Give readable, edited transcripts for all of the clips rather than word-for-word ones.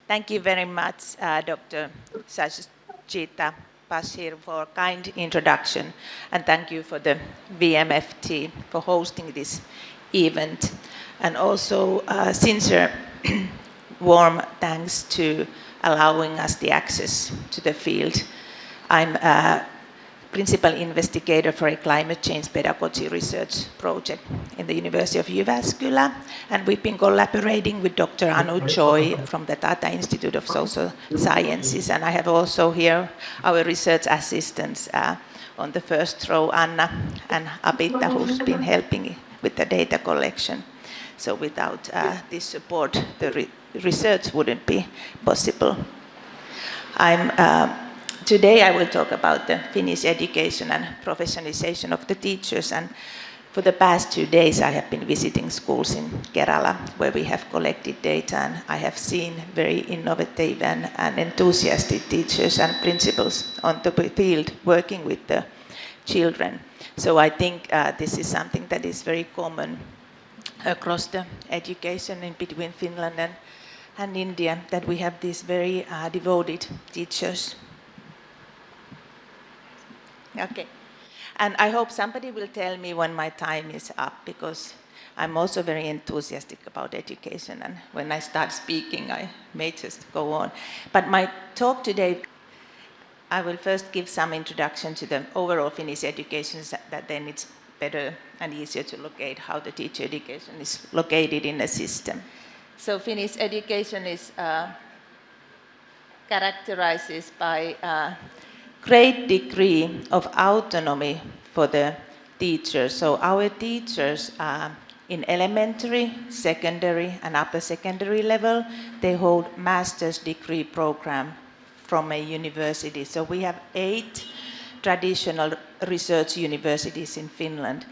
Thank you very much, Dr. Sajita Bashir, for a kind introduction, and thank you for the VMFT for hosting this event. And also sincere warm thanks to allowing us the access to the field. I'm a principal investigator for a climate change pedagogy research project in the University of 𝐿𝑺𝒏𝒊𝒐𝒓, and we've been collaborating with Dr. Anu Choi from the Tata Institute of Social Sciences, and I have also here our research assistants on the first row, Anna and Abita, who's been helping with the data collection. So without this support, the research wouldn't be possible. Today I will talk about the Finnish education and professionalization of the teachers, and for the past 2 days I have been visiting schools in Kerala where we have collected data, and I have seen very innovative and enthusiastic teachers and principals on the field working with the children. So I think this is something that is very common across the education in between Finland and India, that we have these very devoted teachers. Okay, and I hope somebody will tell me when my time is up, because I'm also very enthusiastic about education, and when I start speaking I may just go on. But my talk today, I will first give some introduction to the overall Finnish education, that then it's better and easier to locate how the teacher education is located in a system. So Finnish education is characterized by great degree of autonomy for the teachers. So our teachers in elementary, secondary, and upper secondary level, they hold master's degree program from a university. So we have 8 traditional research universities in Finland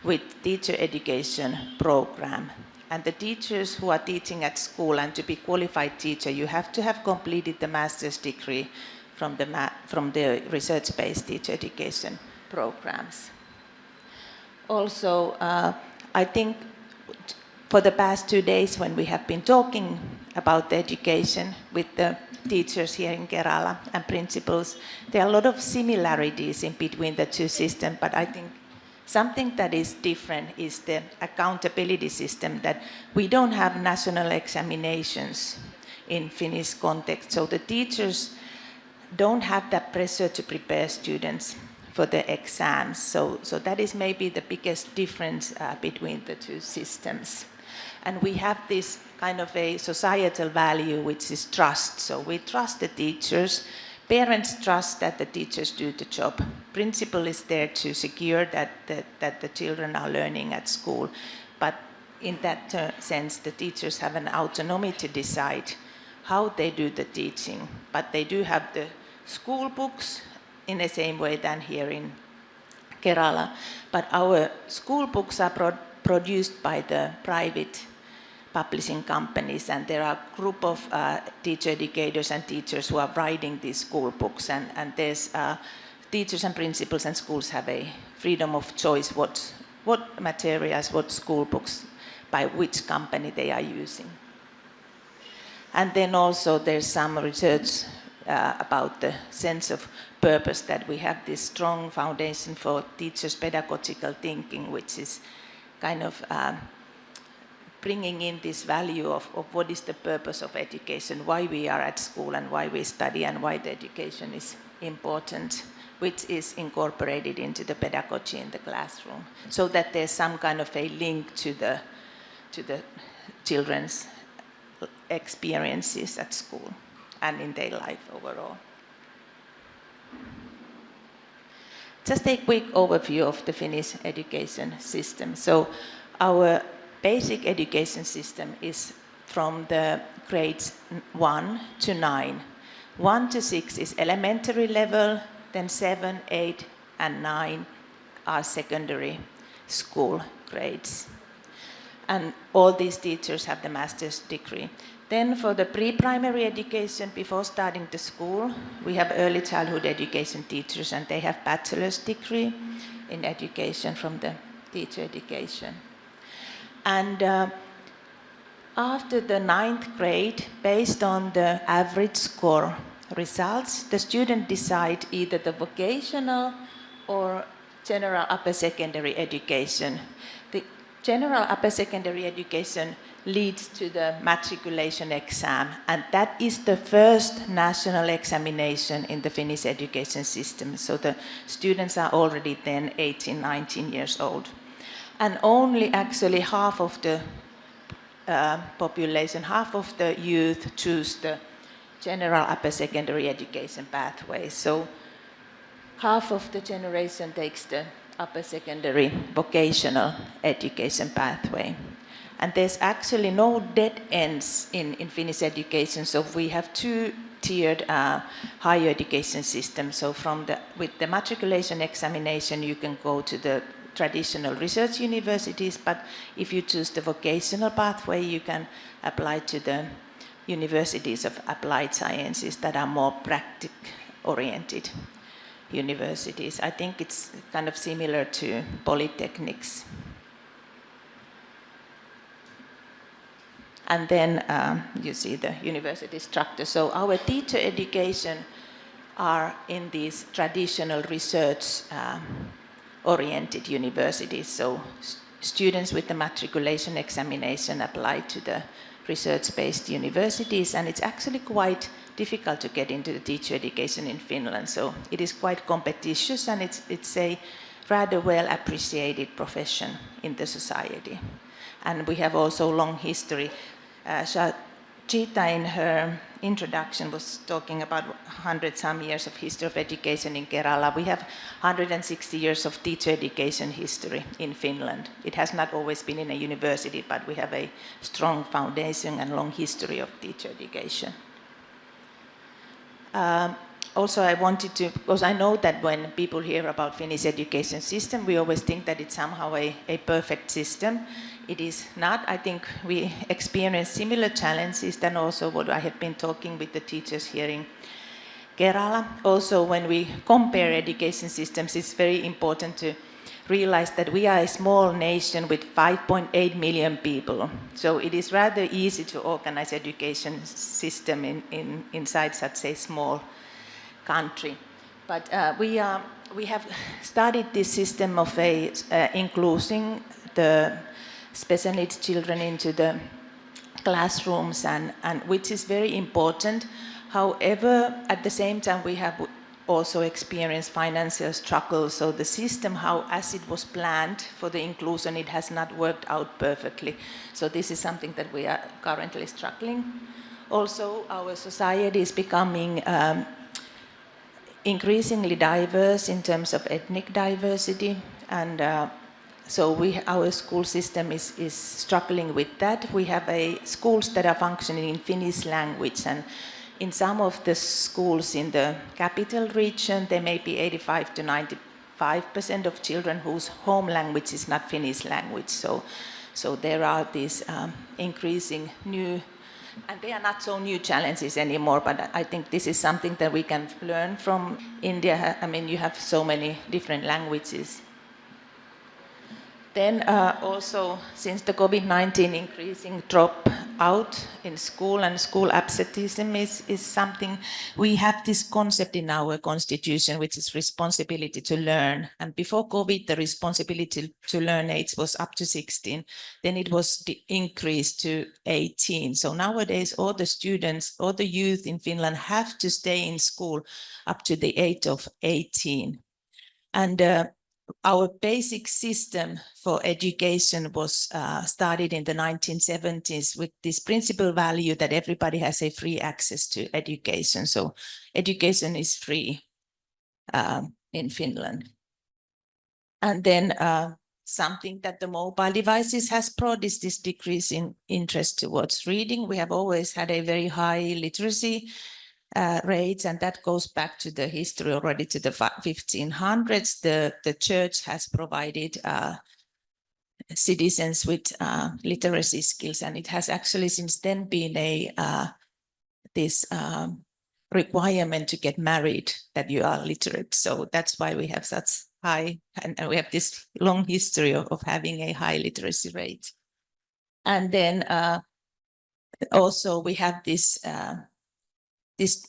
with teacher education program. And the teachers who are teaching at school, and to be qualified teacher, you have to have completed the master's degree from the research-based teacher education programs. Also, I think for the past 2 days when we have been talking about the education with the teachers here in Kerala and principals, there are a lot of similarities in between the two systems, but I think something that is different is the accountability system, that we don't have national examinations in Finnish context, so the teachers don't have that pressure to prepare students for the exams. So that is maybe the biggest difference between the two systems. And we have this kind of a societal value, which is trust. So we trust the teachers. Parents trust that the teachers do the job. Principal is there to secure that the children are learning at school. But in that sense, the teachers have an autonomy to decide how they do the teaching. But they do have the school books in the same way than here in Kerala. But our school books are produced by the private publishing companies, and there are a group of teacher educators and teachers who are writing these school books, and there's teachers and principals and schools have a freedom of choice what materials, what school books, by which company they are using. And then also there's some research about the sense of purpose, that we have this strong foundation for teachers' pedagogical thinking, which is kind of bringing in this value of what is the purpose of education, why we are at school and why we study and why the education is important, which is incorporated into the pedagogy in the classroom, so that there's some kind of a link to the children's experiences at school and in their life overall. Just a quick overview of the Finnish education system. So our basic education system is from the grades 1 to 9. 1 to 6 is elementary level, then 7, 8, and 9 are secondary school grades. And all these teachers have the master's degree. Then for the pre-primary education, before starting the school, we have early childhood education teachers, and they have bachelor's degree in education from the teacher education. And After the 9th grade, based on the average score results, the student decide either the vocational or general upper secondary education. The general upper secondary education leads to the matriculation exam, and that is the first national examination in the Finnish education system. So the students are already then 18, 19 years old. And only actually half of the population, half of the youth choose the general upper secondary education pathway. So half of the generation takes the upper secondary vocational education pathway. And there's actually no dead ends in Finnish education, so we have two-tiered higher education system. So with the matriculation examination, you can go to the traditional research universities, but if you choose the vocational pathway, you can apply to the universities of applied sciences that are more practice-oriented universities. I think it's kind of similar to polytechnics. And then you see the university structure. So our teacher education are in these traditional research oriented universities. So students with the matriculation examination apply to the research-based universities, and it's actually quite difficult to get into the teacher education in Finland. So it is quite competitive, and it's a rather well appreciated profession in the society. And we have also long history. Gita in her introduction was talking about 100-some years of history of education in Kerala. We have 160 years of teacher education history in Finland. It has not always been in a university, but we have a strong foundation and long history of teacher education. Also, I wanted to, because I know that when people hear about Finnish education system, we always think that it's somehow a perfect system. It is not. I think we experience similar challenges than also what I have been talking with the teachers here in Kerala. Also, when we compare education systems, it's very important to realize that we are a small nation with 5.8 million people. So it is rather easy to organize education system inside such a small country. But we have started this system of including the special needs children into the classrooms, and which is very important. However, at the same time, we have also experienced financial struggle. So the system, as it was planned for the inclusion, it has not worked out perfectly. So this is something that we are currently struggling. Also, our society is becoming increasingly diverse in terms of ethnic diversity, and so our school system is struggling with that. We have schools that are functioning in Finnish language, and in some of the schools in the capital region, there may be 85 to 95% of children whose home language is not Finnish language. So there are these increasing new, and they are not so new challenges anymore, but I think this is something that we can learn from India. I mean, you have so many different languages. Then also, since the COVID-19 increasing dropout in school and school absenteeism is something, we have this concept in our constitution, which is responsibility to learn. And before COVID, the responsibility to learn age was up to 16. Then it was increased to 18. So nowadays, all the students, all the youth in Finland have to stay in school up to the age of 18. And our basic system for education was started in the 1970s with this principal value that everybody has a free access to education. So education is free in Finland. And then something that the mobile devices has brought is this decrease in interest towards reading. We have always had a very high literacy rates, and that goes back to the history already to the 1500s. The church has provided citizens with literacy skills, and it has actually since then been this requirement to get married that you are literate. So that's why we have such high, and we have this long history of having a high literacy rate. And then Also, we have this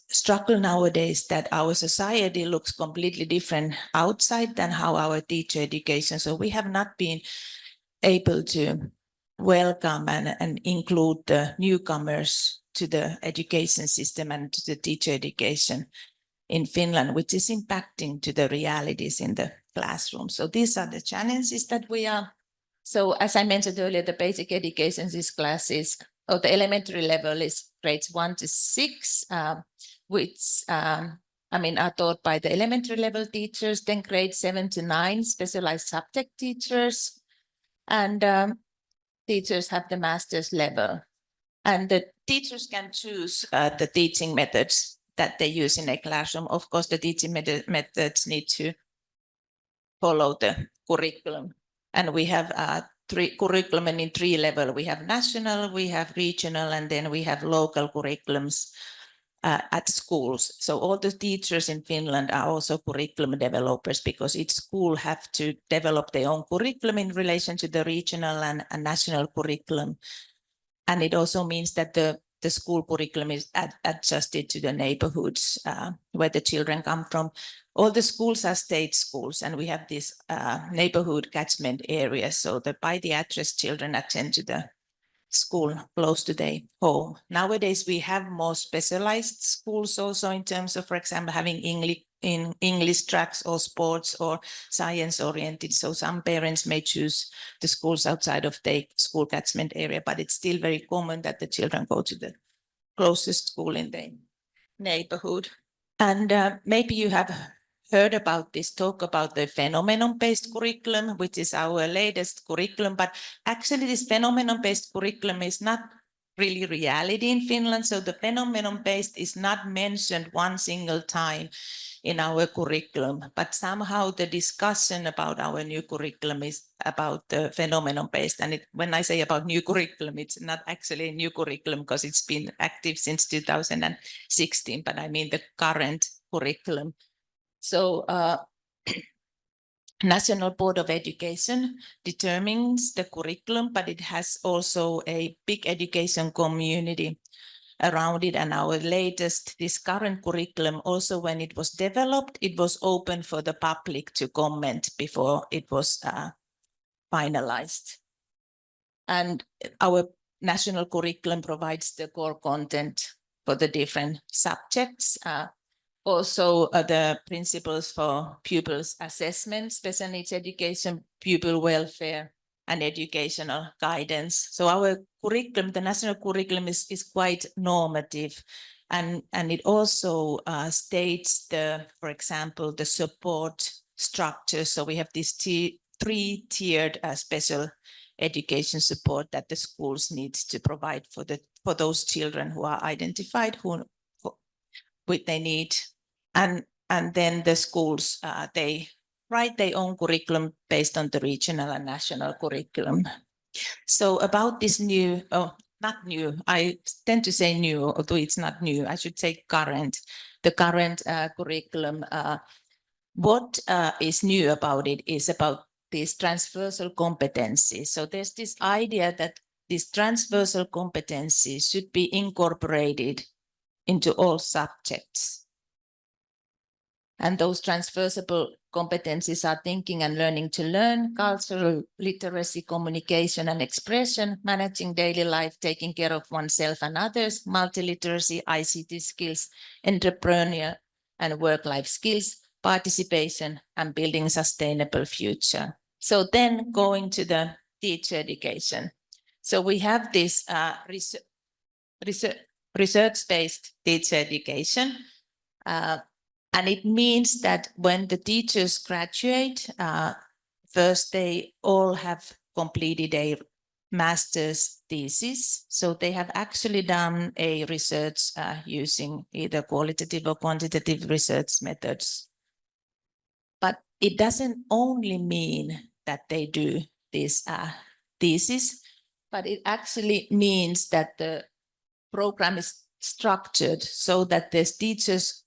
struggle nowadays that our society looks completely different outside than how our teacher education. So we have not been able to welcome and include the newcomers to the education system and to the teacher education in Finland, which is impacting to the realities in the classroom. So these are the challenges that we are. So as I mentioned earlier, the basic education, these classes, or the elementary level is grades 1 to 6, which are taught by the elementary level teachers, then grades 7 to 9, specialized subject teachers, and teachers have the master's level. And the teachers can choose the teaching methods that they use in a classroom. Of course, the teaching methods need to follow the curriculum. And we have curriculum in 3 levels. We have national, we have regional, and then we have local curriculums at schools. So all the teachers in Finland are also curriculum developers, because each school have to develop their own curriculum in relation to the regional and national curriculum. And it also means that the school curriculum is adjusted to the neighborhoods where the children come from. All the schools are state schools, and we have this neighborhood catchment area, so that by the address children attend to the school close to their home. Nowadays, we have more specialized schools also in terms of, for example, having English tracks or sports or science oriented. So some parents may choose the schools outside of their school catchment area, but it's still very common that the children go to the closest school in their neighborhood. And maybe you have heard about this talk about the phenomenon-based curriculum, which is our latest curriculum, but actually this phenomenon-based curriculum is not really reality in Finland. So the phenomenon-based is not mentioned one single time in our curriculum, but somehow the discussion about our new curriculum is about the phenomenon-based. And when I say about new curriculum, it's not actually a new curriculum because it's been active since 2016, but I mean the current curriculum. So National Board of Education determines the curriculum, but it has also a big education community around it. And our latest, this current curriculum, also when it was developed, it was open for the public to comment before it was finalized. And our national curriculum provides the core content for the different subjects. Also, the principles for pupils' assessment, special needs education, pupil welfare, and educational guidance. So our curriculum, the national curriculum, is quite normative, and it also states for example, the support structure. So we have this 3-tiered special education support that the schools need to provide for those children who are identified with their need. And then the schools, they write their own curriculum based on the regional and national curriculum. So about this new, not new, I tend to say new, although it's not new, I should say current, the current curriculum. What is new about it is about these transversal competencies. So there's this idea that these transversal competencies should be incorporated into all subjects. And those transferable competencies are thinking and learning to learn, cultural literacy, communication and expression, managing daily life, taking care of oneself and others, multiliteracy, ICT skills, entrepreneurial and work-life skills, participation, and building sustainable future. So then going to the teacher education. So we have this research-based teacher education. And it means that when the teachers graduate, first they all have completed a master's thesis. So they have actually done a research using either qualitative or quantitative research methods. But it doesn't only mean that they do this thesis, but it actually means that the program is structured so that the teachers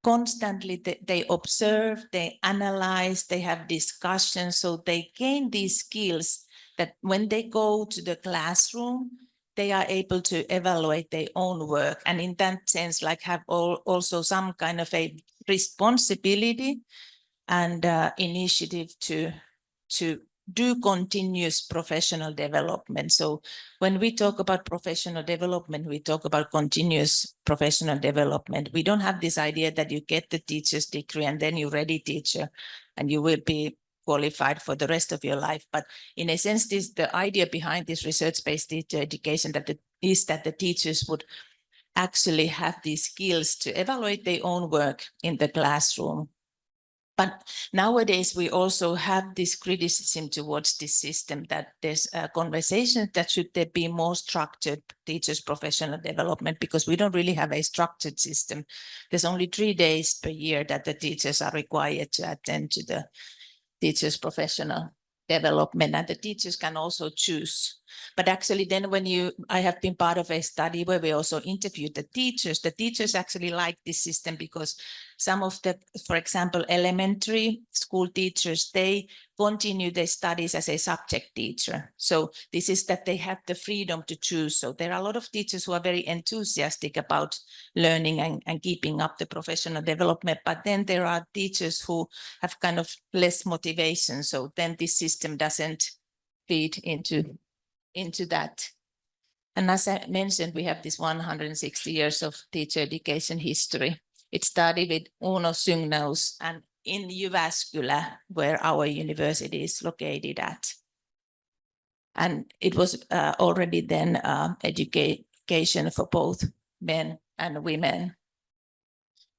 constantly, they observe, they analyze, they have discussions, so they gain these skills that when they go to the classroom, they are able to evaluate their own work, and in that sense, like have also some kind of a responsibility and initiative to do continuous professional development. So when we talk about professional development, we talk about continuous professional development. We don't have this idea that you get the teacher's degree and then you're ready teacher and you will be qualified for the rest of your life. But in a sense, the idea behind this research-based teacher education is that the teachers would actually have these skills to evaluate their own work in the classroom. But nowadays, we also have this criticism towards this system that there's a conversation that should there be more structured teachers' professional development, because we don't really have a structured system. There's only 3 days per year that the teachers are required to attend to the teachers' professional development, and the teachers can also choose. But actually then I have been part of a study where we also interviewed the teachers actually like this system because some of the, for example, elementary school teachers, they continue their studies as a subject teacher. So this is that they have the freedom to choose. So there are a lot of teachers who are very enthusiastic about learning and keeping up the professional development, but then there are teachers who have kind of less motivation. So then this system doesn't feed into that. And as I mentioned, we have this 160 years of teacher education history. It started with Uno Syngnaus and in Jyväskylä, where our university is located at. And it was already then education for both men and women.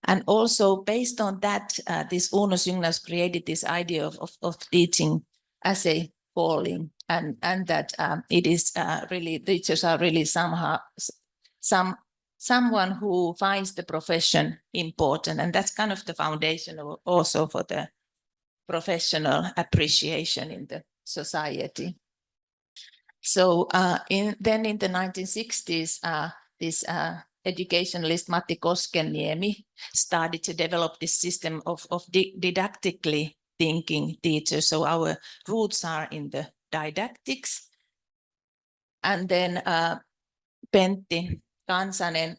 And also based on that, this Uno Syngnaus created this idea of teaching as a calling, and that it is really, teachers are really someone who finds the profession important, and that's kind of the foundation also for the professional appreciation in the society. So then in the 1960s, this educationalist Matti Koskenniemi started to develop this system of didactically thinking teachers. So our roots are in the didactics. And then Pentti Kansanen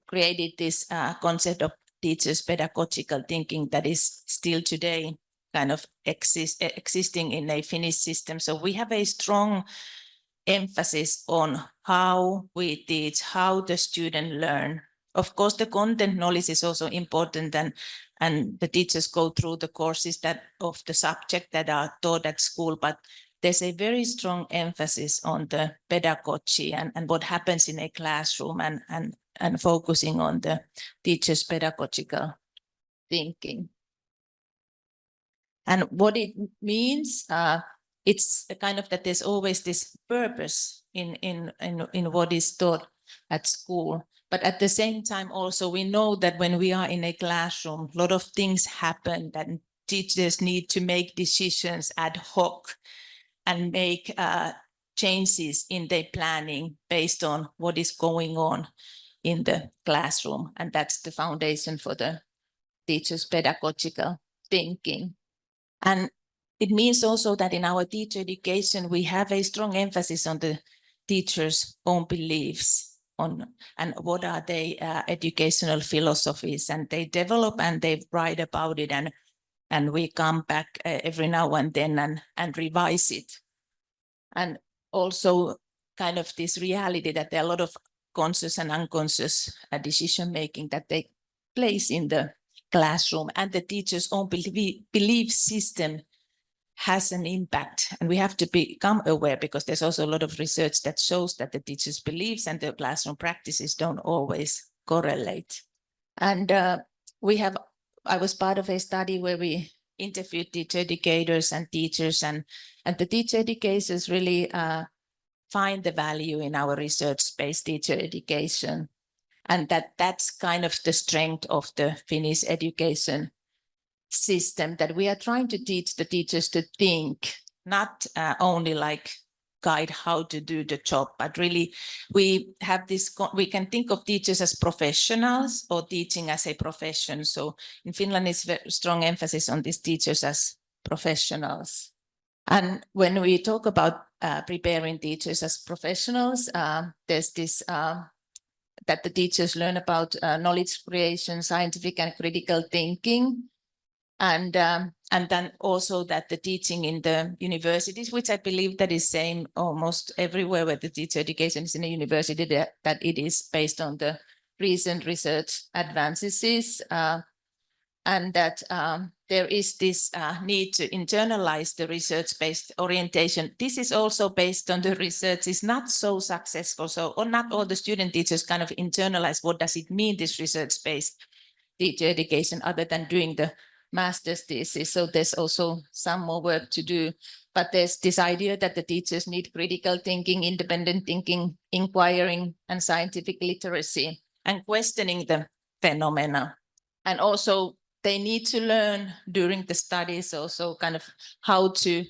created this concept of teachers' pedagogical thinking that is still today kind of existing in a Finnish system. So we have a strong emphasis on how we teach, how the student learn. Of course, the content knowledge is also important, and the teachers go through the courses of the subject that are taught at school, but there's a very strong emphasis on the pedagogy and what happens in a classroom and focusing on the teacher's pedagogical thinking. And what it means, it's a kind of that there's always this purpose in what is taught at school. But at the same time also, we know that when we are in a classroom, a lot of things happen that teachers need to make decisions ad hoc and make changes in their planning based on what is going on in the classroom. And that's the foundation for the teacher's pedagogical thinking. And it means also that in our teacher education, we have a strong emphasis on the teacher's own beliefs and what are their educational philosophies, and they develop and they write about it, and we come back every now and then and revise it. And also kind of this reality that there are a lot of conscious and unconscious decision making that take place in the classroom, and the teacher's own belief system has an impact, and we have to become aware, because there's also a lot of research that shows that the teacher's beliefs and the classroom practices don't always correlate. And I was part of a study where we interviewed teacher educators and teachers, and the teacher educators really find the value in our research-based teacher education, and that's kind of the strength of the Finnish education system, that we are trying to teach the teachers to think, not only like guide how to do the job, but really we can think of teachers as professionals or teaching as a profession. So in Finland, it's very strong emphasis on these teachers as professionals. And when we talk about preparing teachers as professionals. There's this that the teachers learn about knowledge creation, scientific and critical thinking, and then also that the teaching in the universities, which I believe that is same almost everywhere where the teacher education is in a university, that it is based on the recent research advances, and that there is this need to internalize the research-based orientation. This is also based on the research is not so successful. So, or not all the student teachers kind of internalize what does it mean, this research-based teacher education, other than doing the master's thesis. So there's also some more work to do. But there's this idea that the teachers need critical thinking, independent thinking, inquiring, and scientific literacy, and questioning the phenomena. And also they need to learn during the studies also kind of how to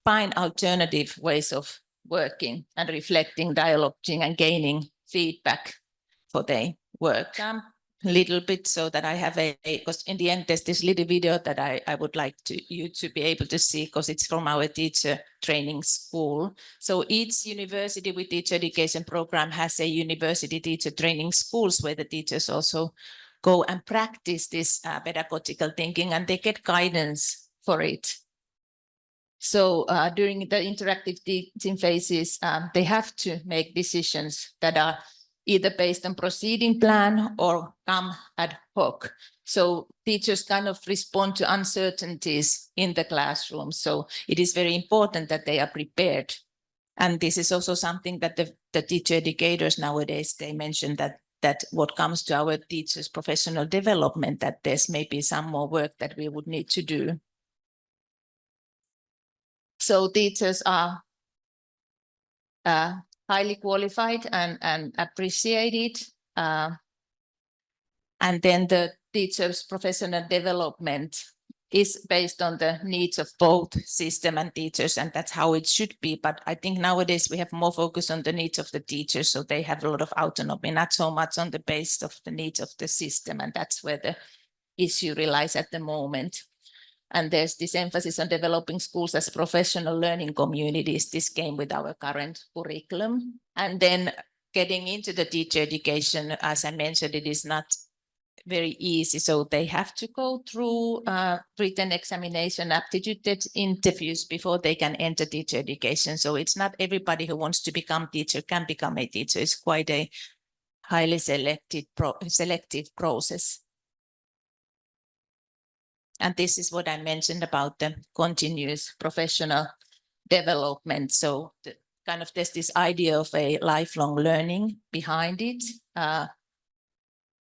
find alternative ways of working and reflecting, dialoguing, and gaining feedback for their work. A little bit so that I have because in the end there's this little video that I would like you to be able to see, because it's from our teacher training school. So each university with teacher education program has a university teacher training schools where the teachers also go and practice this pedagogical thinking, and they get guidance for it. So during the interactive teaching phases, they have to make decisions that are either based on proceeding plan or come ad hoc. So teachers kind of respond to uncertainties in the classroom. So it is very important that they are prepared. And this is also something that the teacher educators nowadays, they mention that what comes to our teachers' professional development, that there's maybe some more work that we would need to do. So teachers are highly qualified and appreciated. And then the teachers' professional development is based on the needs of both system and teachers, and that's how it should be. But I think nowadays we have more focus on the needs of the teachers, so they have a lot of autonomy, not so much on the base of the needs of the system, and that's where the issue relies at the moment. And there's this emphasis on developing schools as professional learning communities. This came with our current curriculum. And then getting into the teacher education, as I mentioned, it is not very easy. So they have to go through written examination, aptitude interviews before they can enter teacher education. So it's not everybody who wants to become teacher can become a teacher. It's quite a highly selective process. And this is what I mentioned about the continuous professional development. So there's this idea of a lifelong learning behind it.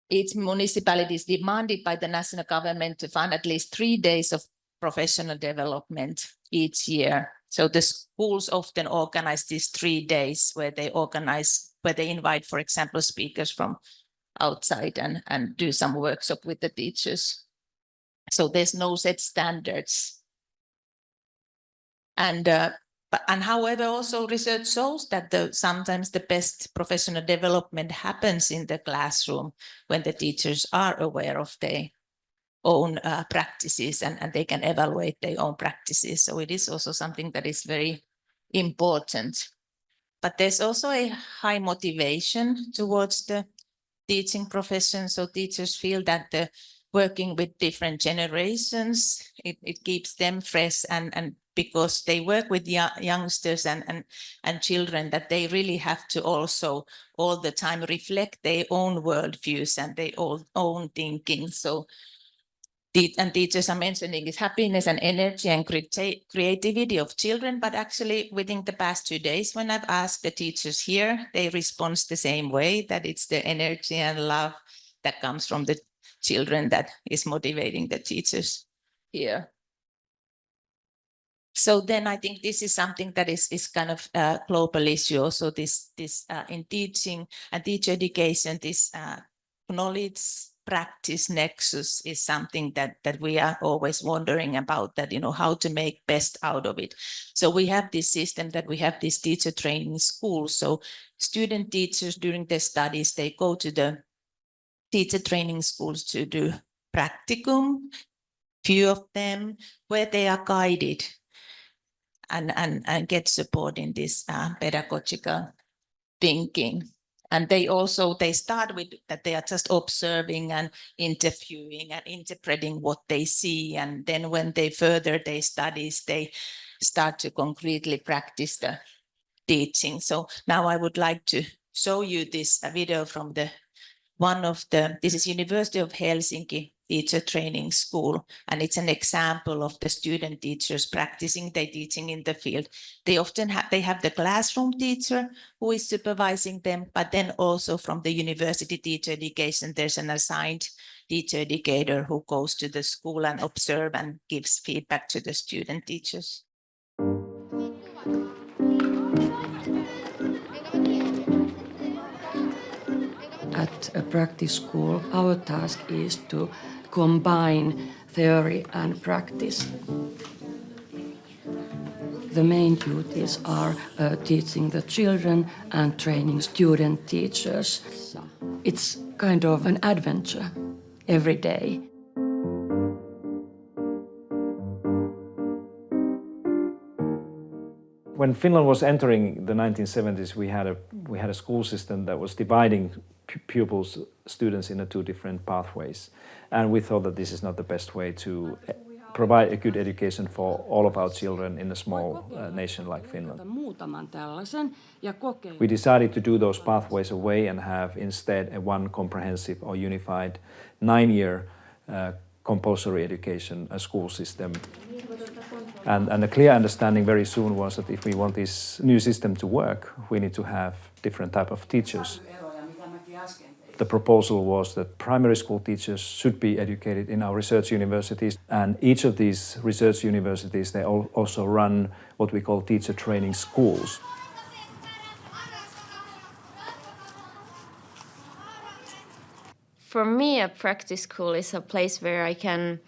Each municipality is demanded by the national government to fund at least 3 days of professional development each year. So the schools often organize these 3 days where they invite, for example, speakers from outside and do some workshop with the teachers. So there's no set standards. And however, also research shows that sometimes the best professional development happens in the classroom when the teachers are aware of their own practices and they can evaluate their own practices. So it is also something that is very important. But there's also a high motivation towards the teaching profession. So teachers feel that working with different generations, it keeps them fresh, and because they work with youngsters and children, that they really have to also all the time reflect their own worldviews and their own thinking. So teachers are mentioning is happiness and energy and creativity of children, but actually within the past 2 days, when I've asked the teachers here, they respond the same way, that it's the energy and love that comes from the children that is motivating the teachers here. So then I think this is something that is kind of a global issue. Also this in teaching and teacher education, this knowledge practice nexus is something that we are always wondering about, that, how to make best out of it. So we have this system that we have this teacher training school. So student teachers during their studies, they go to the teacher training schools to do practicum, few of them, where they are guided and get support in this pedagogical thinking. And they start with that they are just observing and interviewing and interpreting what they see. And then when they further their studies, they start to concretely practice the teaching. So now I would like to show you this video from this is University of Helsinki Teacher Training School, and it's an example of the student teachers practicing their teaching in the field. They often have the classroom teacher who is supervising them, but then also from the university teacher education, there's an assigned teacher educator who goes to the school and observe and gives feedback to the student teachers. At a practice school, our task is to combine theory and practice. The main duties are teaching the children and training student teachers. It's kind of an adventure every day. When Finland was entering the 1970s, we had a school system that was dividing pupils, students, into two different pathways. And we thought that this is not the best way to provide a good education for all of our children in a small nation like Finland. We decided to do those pathways away and have instead a one comprehensive or unified 9-year compulsory education school system. And a clear understanding very soon was that if we want this new system to work, we need to have different type of teachers. The proposal was that primary school teachers should be educated in our research universities, and each of these research universities, they also run what we call teacher training schools. For me, a practice school is a place where I can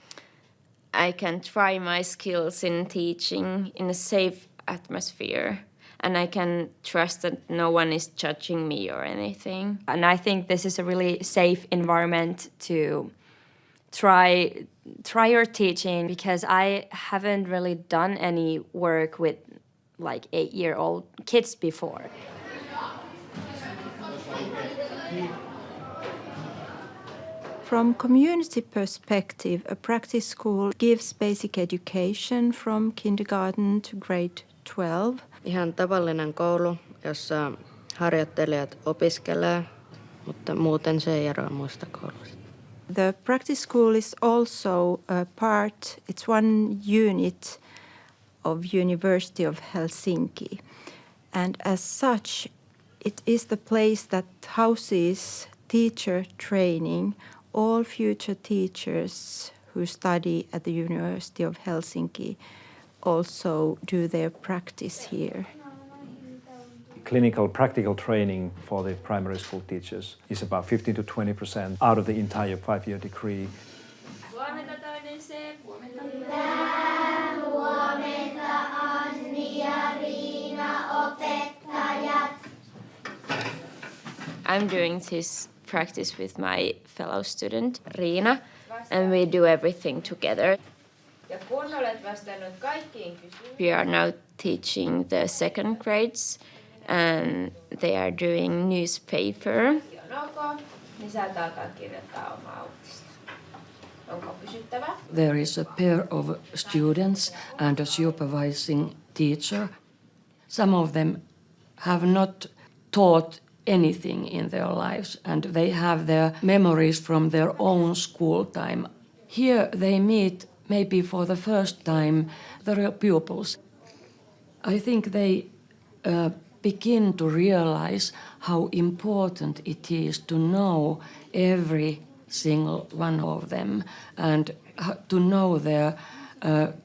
try my skills in teaching in a safe atmosphere, and I can trust that no one is judging me or anything. And I think this is a really safe environment to try your teaching, because I haven't really done any work with like 8-year-old kids before. From community perspective, a practice school gives basic education from kindergarten to grade 12. Ihan tavallinen koulu, jossa harjoittelijat opiskelee, mutta muuten se ei eroa muista kouluista. The practice school is also it's one unit of University of Helsinki. And as such, it is the place that houses teacher training. All future teachers who study at the University of Helsinki also do their practice here. Clinical, practical training for the primary school teachers is about 15% to 20% out of the entire 5-year degree. Huomenta toinen se, huomenta. Huomenta Anni ja Riina opettajat. I'm doing this practice with my fellow student, Riina, and we do everything together. We are now teaching the second grades, and they are doing newspaper. There is a pair of students and a supervising teacher. Some of them have not taught anything in their lives, and they have their memories from their own school time. Here they meet, maybe for the first time, the real pupils. I think they begin to realize how important it is to know every single one of them and to know their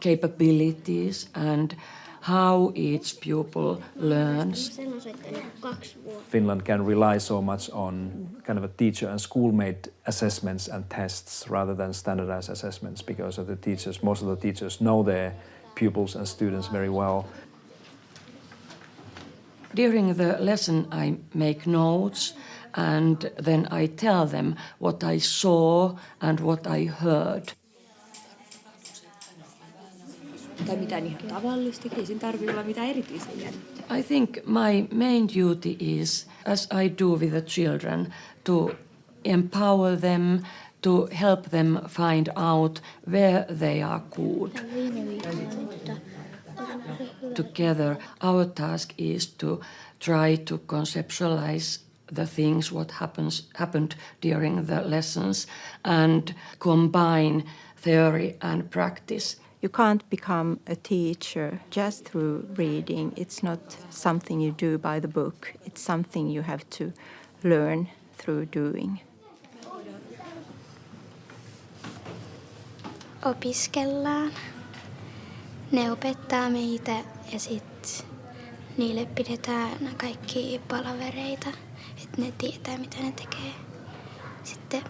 capabilities and how each pupil learns. Finland can rely so much on kind of a teacher and school-made assessments and tests rather than standardized assessments, because of the teachers, most of the teachers know their pupils and students very well. During the lesson I make notes, and then I tell them what I saw and what I heard. Tai mitään ihan tavallista, ei sen tarvitse olla mitään erityisen jännittävää. I think my main duty is, as I do with the children, to empower them, to help them find out where they are good. Together, our task is to try to conceptualize the things what happened during the lessons and combine theory and practice. You can't become a teacher just through reading. It's not something you do by the book. It's something you have to learn through doing. Opiskellaan. Ne opettaa meitä ja sitten niille pidetään kaikki palavereita, että ne tietää mitä ne tekee. Sitten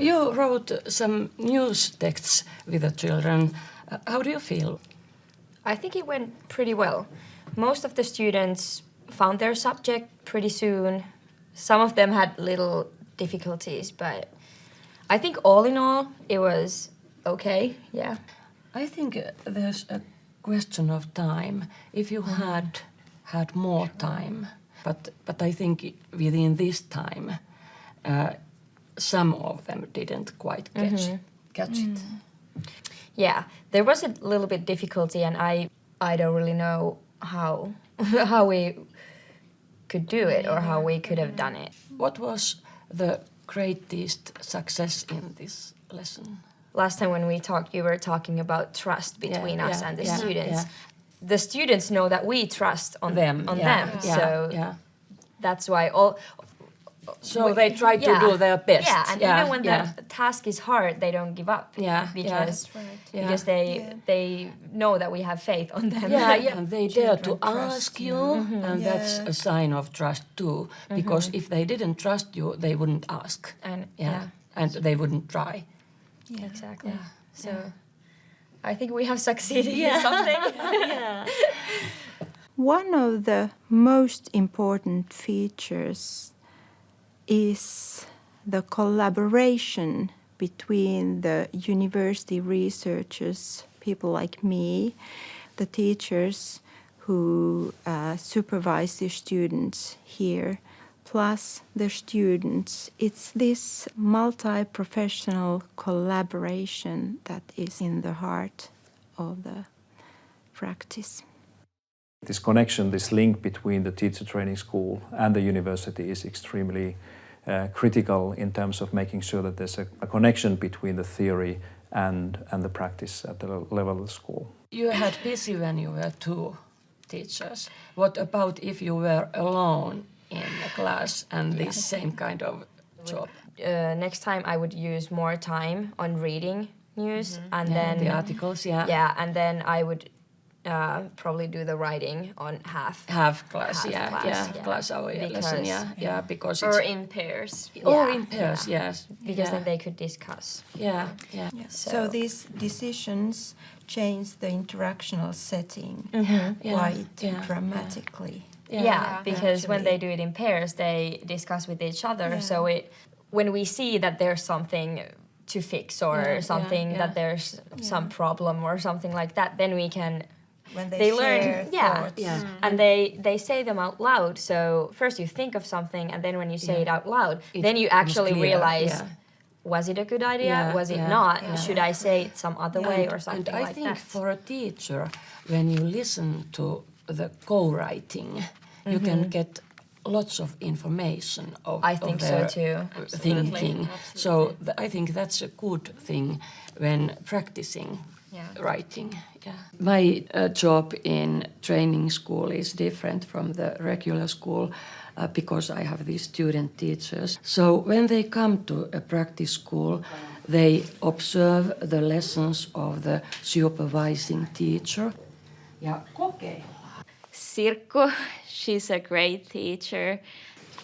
You wrote some news texts with the children. How do you feel? I think it went pretty well. Most of the students found their subject pretty soon. Some of them had little difficulties, but I think all in all, it was okay, yeah. I think there's a question of time. If you had more time, but I think within this time, some of them didn't quite catch it. Yeah, there was a little bit difficulty, and I don't really know how we could do it or how we could have done it. What was the greatest success in this lesson? Last time when we talked, you were talking about trust between us and the students. Yeah. The students know that we trust on them. So that's why So they try to do their best. Yeah, and even when the task is hard, they don't give up. Because they know that we have faith on them. And they dare to ask you, and that's a sign of trust too. Because if they didn't trust you, they wouldn't ask. And they wouldn't try. Yeah, exactly. So I think we have succeeded in something. One of the most important features is the collaboration between the university researchers, people like me, the teachers who supervise the students here, plus the students. It's this multi-professional collaboration that is in the heart of the practice. This connection, this link between the teacher training school and the university is extremely critical in terms of making sure that there's a connection between the theory and the practice at the level of the school. You had busy when you were 2 teachers. What about if you were alone in a class and this same kind of job? Next time I would use more time on reading news and then the articles, and then I would probably do the writing on half class, class hour lesson, because or in pairs, yes, because then they could discuss. So these decisions change the interactional setting quite dramatically. Because when they do it in pairs, they discuss with each other. So when we see that there's something to fix or something that there's some problem or something like that, then we can. When they learn thoughts. And they say them out loud. So first you think of something, and then when you say it out loud, then you actually realize, was it a good idea? Was it not? Should I say it some other way or something like that? And I think for a teacher, when you listen to the co-writing, you can get lots of information of their thinking. So I think that's a good thing when practicing writing. My job in training school is different from the regular school because I have these student teachers. So when they come to a practice school, they observe the lessons of the supervising teacher. Ja kokeillaan. 𝒉𝒐, she's a great teacher,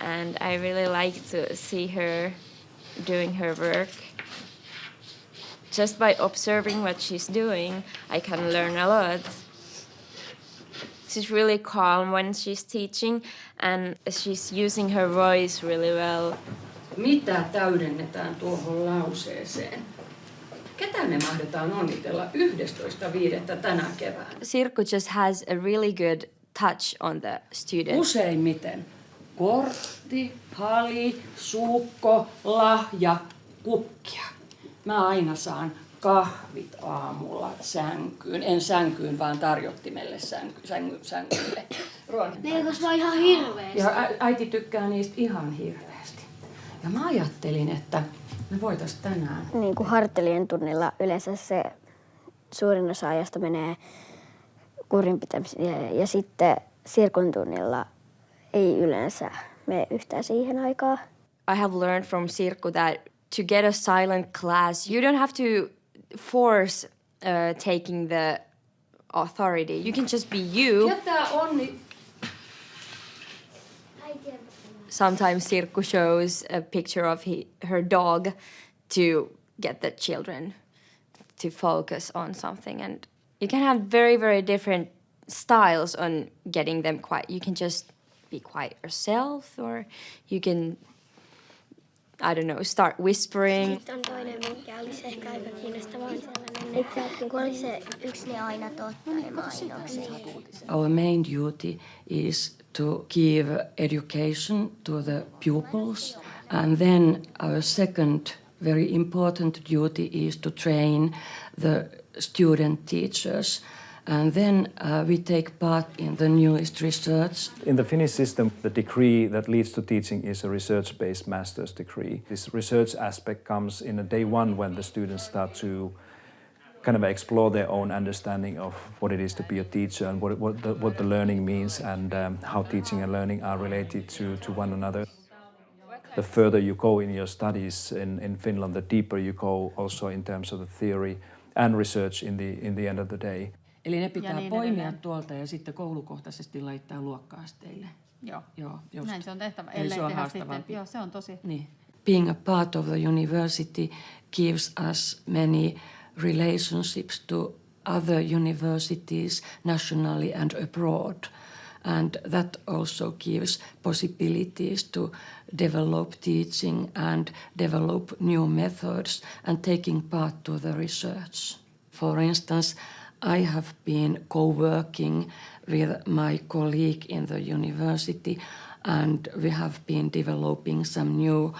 and I really like to see her doing her work. Just by observing what she's doing, I can learn a lot. She's really calm when she's teaching, and she's using her voice really well. Mitä täydennetään tuohon lauseeseen? Ketä me mahdetaan onnitella 11.5. tänä keväänä? 𝒍𝒐 just has a really good touch on the students. Useimmiten kortti, hali, suukko, lahja, kukkia. Mä aina saan kahvit aamulla sänkyyn. En sänkyyn, vaan tarjottimelle sängylle. Ne kasvaa ihan hirveästi. Ja äiti tykkää niistä ihan hirveästi. Ja mä ajattelin, että me voitaisiin tänään... Niin kuin harjoittelien tunnilla yleensä se suurin osa ajasta menee kurinpitämiseen ja sitten sirkun tunnilla ei yleensä mene yhtään siihen aikaan. I have learned from 𝒍𝒐 that to get a silent class, you don't have to force taking the authority. You can just be you. Ketä onni... Sometimes 𝒍𝒐 shows a picture of her dog to get the children to focus on something. And you can have very, very different styles on getting them quiet. You can just be quiet yourself, or you can, I don't know, start whispering. Sitten on toinen, mikä olisi ehkä aika kiinnostava, on sellainen, kun oli se yksi ne aina totta ne mainokset. Our main duty is to give education to the pupils, and then our second very important duty is to train the student teachers. And then we take part in the newest research. In the Finnish system, the degree that leads to teaching is a research-based master's degree. This research aspect comes in a day one when the students start to kind of explore their own understanding of what it is to be a teacher and what the learning means, and how teaching and learning are related to one another. The further you go in your studies in Finland, the deeper you go also in terms of the theory and research in the end of the day. Eli ne pitää poimia tuolta ja sitten koulukohtaisesti laittaa luokka-asteille. Joo, just. Näin se on tehtävä, Eli se on tehdä haastavampi. sitten. Joo, se on tosi. Niin. Being a part of the university gives us many relationships to other universities nationally and abroad. And that also gives possibilities to develop teaching and develop new methods and taking part to the research. For instance, I have been co-working with my colleague in the university, and we have been developing some new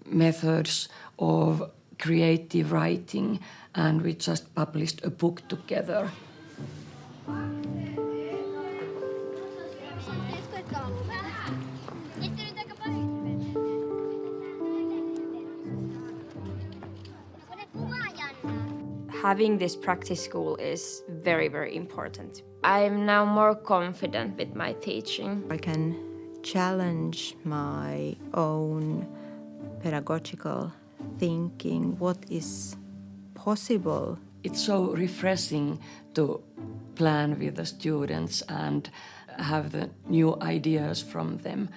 methods of creative writing, and we just published a book together. Having this practice school is very, very important. I'm now more confident with my teaching. I can challenge my own pedagogical thinking, what is possible. It's so refreshing to plan with the students and have the new ideas from them.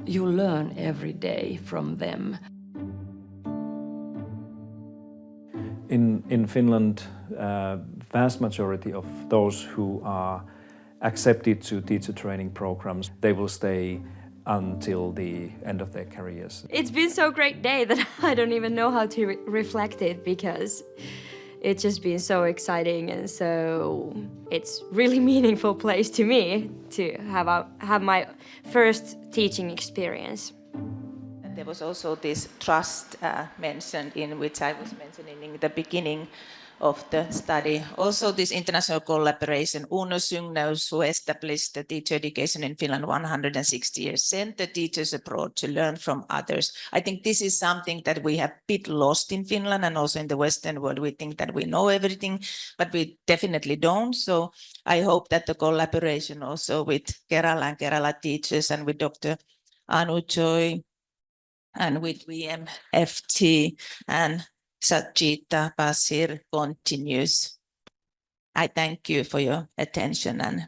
You learn every day from them. In Finland, vast majority of those who are accepted to teacher training programs, they will stay until the end of their careers. It's been so great day that I don't even know how to reflect it, because it's just been so exciting, and so it's really meaningful place to me to have my first teaching experience. There was also this trust mentioned, in which I was mentioning in the beginning of the study. Also this international collaboration, Unequal, who established the teacher education in Finland 160 years, sent the teachers abroad to learn from others. I think this is something that we have a bit lost in Finland, and also in the Western world. We think that we know everything, but we definitely don't. So I hope that the collaboration also with Kerala and Kerala teachers, and with Dr. Anu Choi, and with VMFT and 𝒍𝒐𝒕𝒊𝒏𝒂𝒃𝒍𝒆 continues. I thank you for your attention and